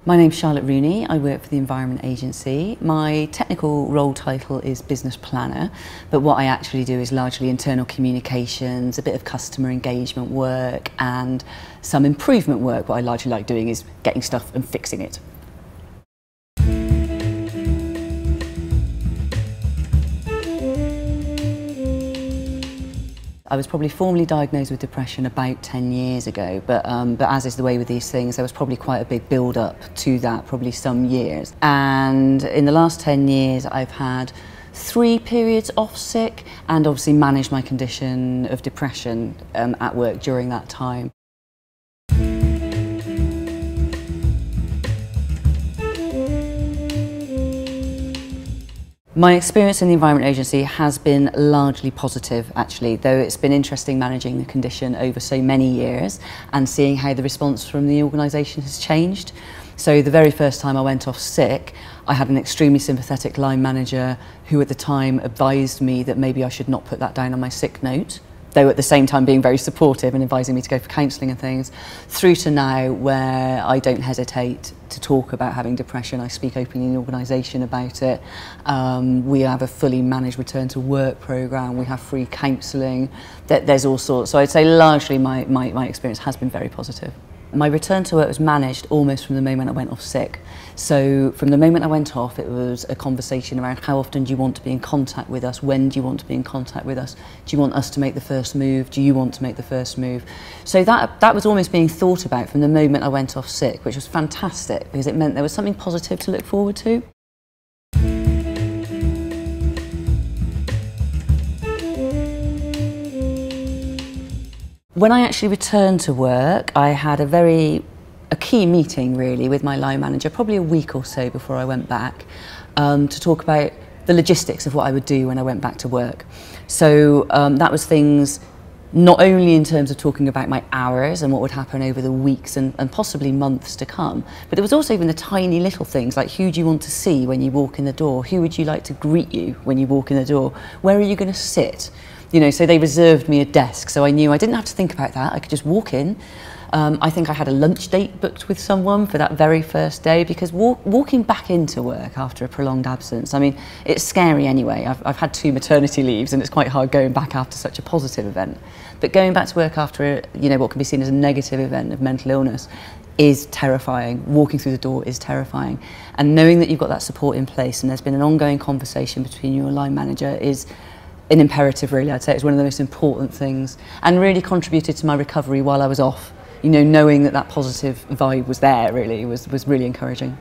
My name's Charlotte Rooney, I work for the Environment Agency. My technical role title is Business Planner, but what I actually do is largely internal communications, a bit of customer engagement work and some improvement work. What I largely like doing is getting stuff and fixing it. I was probably formally diagnosed with depression about 10 years ago, but as is the way with these things, there was probably quite a big build-up to that, probably some years. And in the last 10 years, I've had 3 periods off sick and obviously managed my condition of depression at work during that time. My experience in the Environment Agency has been largely positive, actually, though it's been interesting managing the condition over so many years and seeing how the response from the organisation has changed. So the very first time I went off sick, I had an extremely sympathetic line manager who at the time advised me that maybe I should not put that down on my sick note, though at the same time being very supportive and advising me to go for counselling and things, through to now where I don't hesitate to talk about having depression. I speak openly in the organisation about it. We have a fully managed return to work programme, we have free counselling, there's all sorts. So I'd say largely my experience has been very positive. My return to work was managed almost from the moment I went off sick. So from the moment I went off, it was a conversation around how often do you want to be in contact with us, when do you want to be in contact with us, do you want us to make the first move, do you want to make the first move? So that was almost being thought about from the moment I went off sick, which was fantastic because it meant there was something positive to look forward to. When I actually returned to work, I had a key meeting really with my line manager, probably a week or so before I went back, to talk about the logistics of what I would do when I went back to work. So that was things not only in terms of talking about my hours and what would happen over the weeks and possibly months to come, but there was also even the tiny little things like who do you want to see when you walk in the door? Who would you like to greet you when you walk in the door? Where are you going to sit? You know, so they reserved me a desk, so I knew I didn't have to think about that. I could just walk in. I think I had a lunch date booked with someone for that very first day because walking back into work after a prolonged absence, I mean, it's scary anyway. I've had 2 maternity leaves and it's quite hard going back after such a positive event. But going back to work after, what can be seen as a negative event of mental illness is terrifying. Walking through the door is terrifying. And knowing that you've got that support in place and there's been an ongoing conversation between you and line manager is an imperative, really. I'd say it's one of the most important things and really contributed to my recovery while I was off. Knowing that positive vibe was there really was really encouraging.